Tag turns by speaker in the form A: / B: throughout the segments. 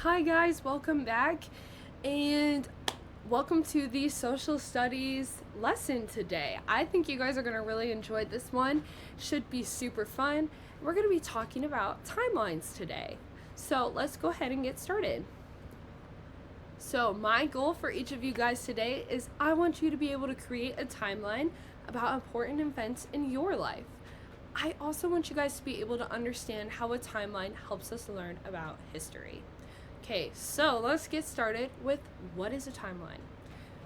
A: Hi guys, welcome back and welcome to the social studies lesson today. I think you guys are going to really enjoy this one. Should be super fun. We're going to be talking about timelines today. So let's go ahead and get started. So my goal for each of you guys today is I want you to be able to create a timeline about important events in your life. I also want you guys to be able to understand how a timeline helps us learn about history. Okay, so let's get started with what is a timeline.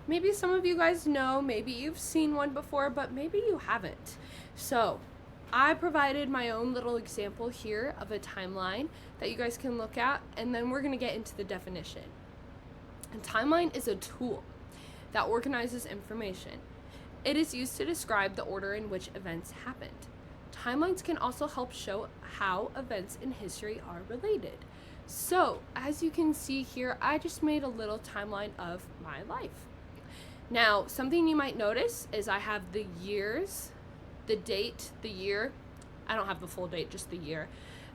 A: Maybe some of you guys know, maybe you've seen one before, but maybe you haven't. So I provided my own little example here of a timeline that you guys can look at, and then we're going to get into the definition. A timeline is a tool that organizes information. It is used to describe the order in which events happened. Timelines can also help show how events in history are related. So, as you can see here, I just made a little timeline of my life. Now, something you might notice is I have the years, the date, the year, I don't have the full date, just the year,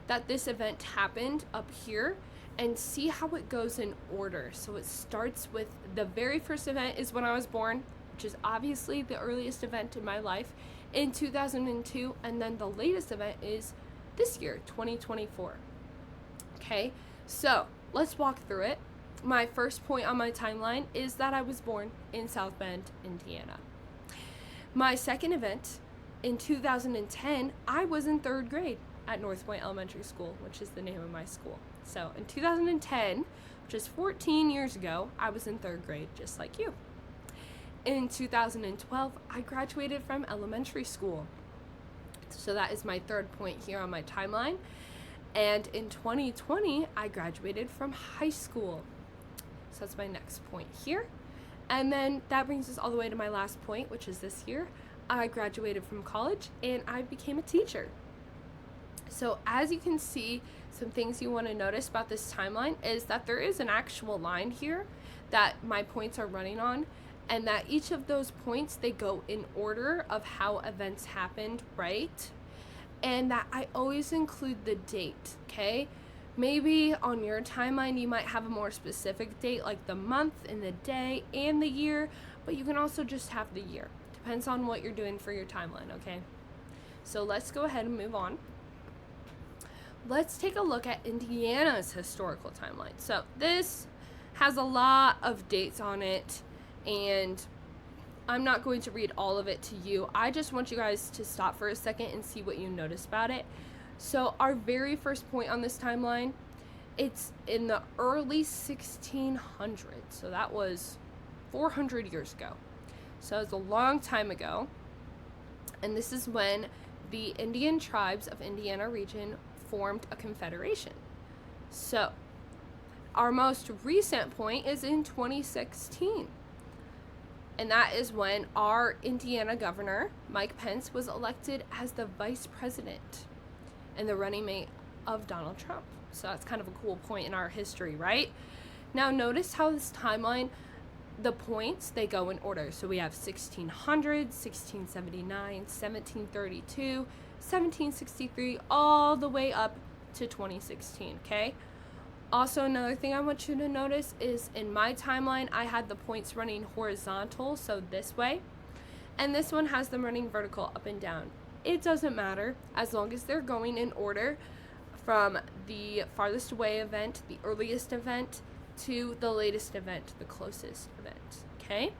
A: that this event happened up here, and see how it goes in order. So it starts with the very first event is when I was born, which is obviously the earliest event in my life, in 2002, and then the latest event is this year, 2024. Okay, so let's walk through it. My first point on my timeline is that I was born in South Bend, Indiana. My second event, in 2010, I was in third grade at North Point Elementary School, which is the name of my school. So in 2010, which is 14 years ago, I was in third grade, just like you. In 2012, I graduated from elementary school. So that is my third point here on my timeline. And in 2020, I graduated from high school. So that's my next point here. And then that brings us all the way to my last point, which is this year. I graduated from college and I became a teacher. So as you can see, some things you want to notice about this timeline is that there is an actual line here that my points are running on, and that each of those points, they go in order of how events happened, right? And that I always include the date, okay? Maybe on your timeline you might have a more specific date, like the month and the day and the year, but you can also just have the year. Depends on what you're doing for your timeline, okay? So let's go ahead and move on. Let's take a look at Indiana's historical timeline. So this has a lot of dates on it, and I'm not going to read all of it to you. I just want you guys to stop for a second and see what you notice about it. So our very first point on this timeline, it's in the early 1600s. So that was 400 years ago. So it's a long time ago. And this is when the Indian tribes of Indiana region formed a confederation. So our most recent point is in 2016. And that is when our Indiana governor, Mike Pence, was elected as the vice president and the running mate of Donald Trump. So that's kind of a cool point in our history, right? Now notice how this timeline, the points, they go in order. So we have 1600, 1679, 1732, 1763, all the way up to 2016, okay? Also, another thing I want you to notice is in my timeline, I had the points running horizontal, so this way, and this one has them running vertical, up and down. It doesn't matter, as long as they're going in order from the farthest away event, the earliest event, to the latest event, the closest event, okay?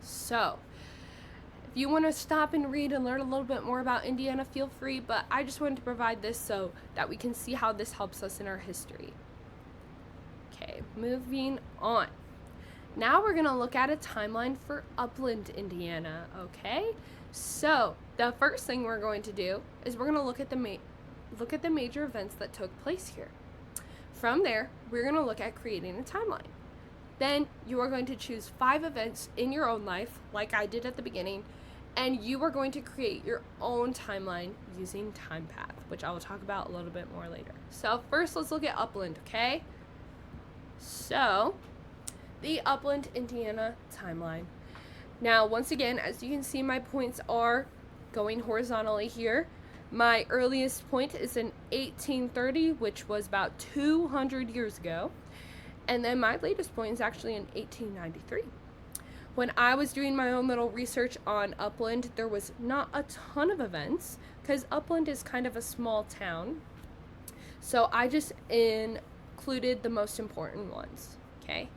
A: So, if you want to stop and read and learn a little bit more about Indiana, feel free, but I just wanted to provide this so that we can see how this helps us in our history. Okay, moving on. Now we're going to look at a timeline for Upland, Indiana, okay? So, the first thing we're going to do is we're going to look at the major events that took place here. From there, we're going to look at creating a timeline. Then you are going to choose 5 events in your own life, like I did at the beginning, and you are going to create your own timeline using TimePath, which I will talk about a little bit more later. So first, let's look at Upland, okay? So, the Upland, Indiana timeline. Now, once again, as you can see, my points are going horizontally here. My earliest point is in 1830, which was about 200 years ago. And then my latest point is actually in 1893. When I was doing my own little research on Upland, there was not a ton of events because Upland is kind of a small town. So I just included the most important ones, okay?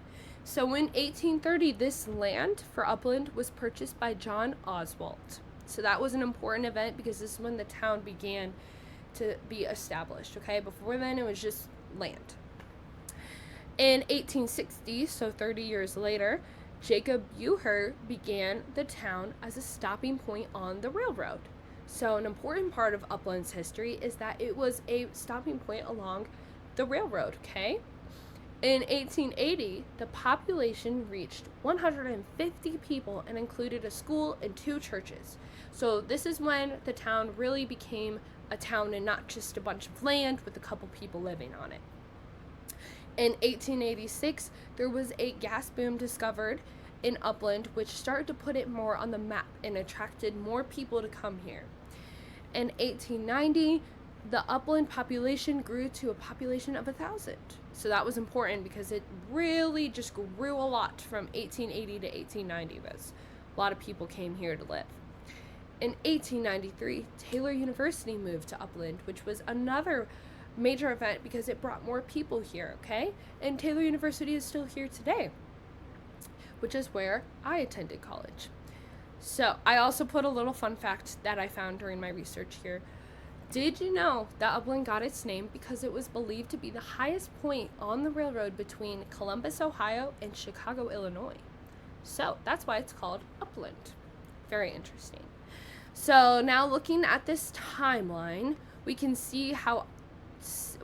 A: So in 1830, this land for Upland was purchased by John Oswald. So that was an important event because this is when the town began to be established, okay? Before then, it was just land. In 1860, so 30 years later, Jacob Uher began the town as a stopping point on the railroad. So an important part of Upland's history is that it was a stopping point along the railroad, okay? In 1880, the population reached 150 people and included a school and 2 churches. So this is when the town really became a town and not just a bunch of land with a couple people living on it. In 1886, there was a gas boom discovered in Upland, which started to put it more on the map and attracted more people to come here. In 1890, the Upland population grew to a population of 1,000. So that was important because it really just grew a lot from 1880 to 1890. A lot of people came here to live. In 1893, Taylor University moved to Upland, which was another major event because it brought more people here, okay? And Taylor University is still here today, which is where I attended college. So I also put a little fun fact that I found during my research here. Did you know that Upland got its name because it was believed to be the highest point on the railroad between Columbus, Ohio and Chicago, Illinois? So that's why it's called Upland. Very interesting. So now looking at this timeline, we can see how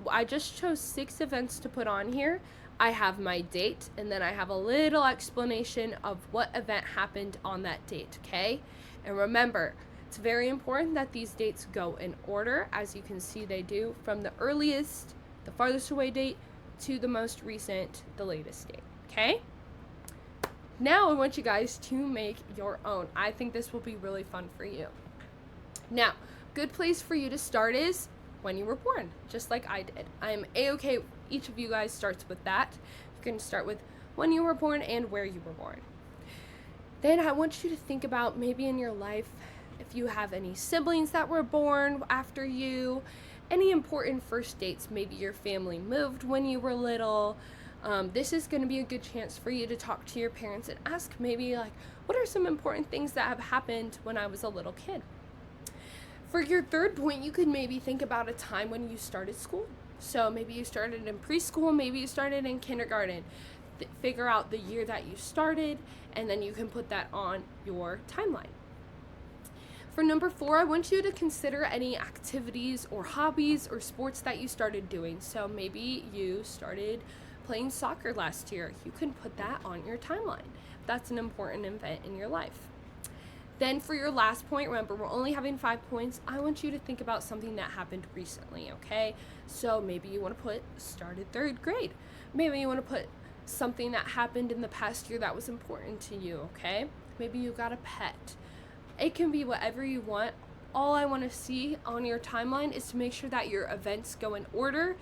A: I just chose 6 events to put on here. I have my date, and then I have a little explanation of what event happened on that date, okay? And remember, it's very important that these dates go in order, as you can see they do, from the earliest, the farthest away date, to the most recent, the latest date, okay? Now I want you guys to make your own. I think this will be really fun for you. Now, good place for you to start is when you were born, just like I did. I'm a-okay, each of you guys starts with that. You can start with when you were born and where you were born. Then I want you to think about maybe in your life, if you have any siblings that were born after you, any important first dates, maybe your family moved when you were little. This is going to be a good chance for you to talk to your parents and ask maybe like, what are some important things that have happened when I was a little kid? For your third point, you could maybe think about a time when you started school. So maybe you started in preschool, maybe you started in kindergarten. Figure out the year that you started, and then you can put that on your timeline. For number 4, I want you to consider any activities or hobbies or sports that you started doing. So maybe you started playing soccer last year. You can put that on your timeline. That's an important event in your life. Then for your last point, remember we're only having 5 points. I want you to think about something that happened recently, okay? So maybe you want to put started 3rd grade. Maybe you want to put something that happened in the past year that was important to you, okay? Maybe you got a pet. It can be whatever you want. All I want to see on your timeline is to make sure that your events go in order.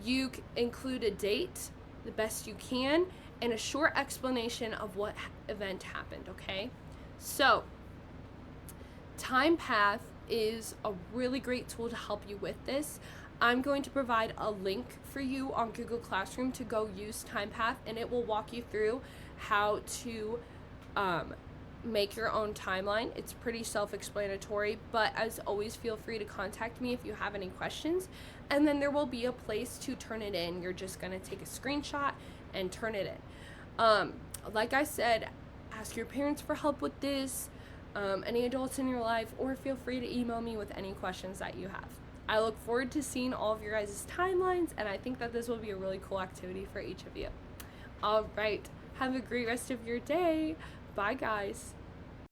A: You include a date the best you can and a short explanation of what event happened, okay? So Time Path is a really great tool to help you with this. I'm going to provide a link for you on Google Classroom to go use Time Path, and it will walk you through how to make your own timeline. It's pretty self-explanatory, but as always, feel free to contact me if you have any questions, and then there will be a place to turn it in. You're just going to take a screenshot and turn it in. Like I said, ask your parents for help with this, any adults in your life, or feel free to email me with any questions that you have. I look forward to seeing all of your guys' timelines, and I think that this will be a really cool activity for each of you. All right, have a great rest of your day. Bye, guys.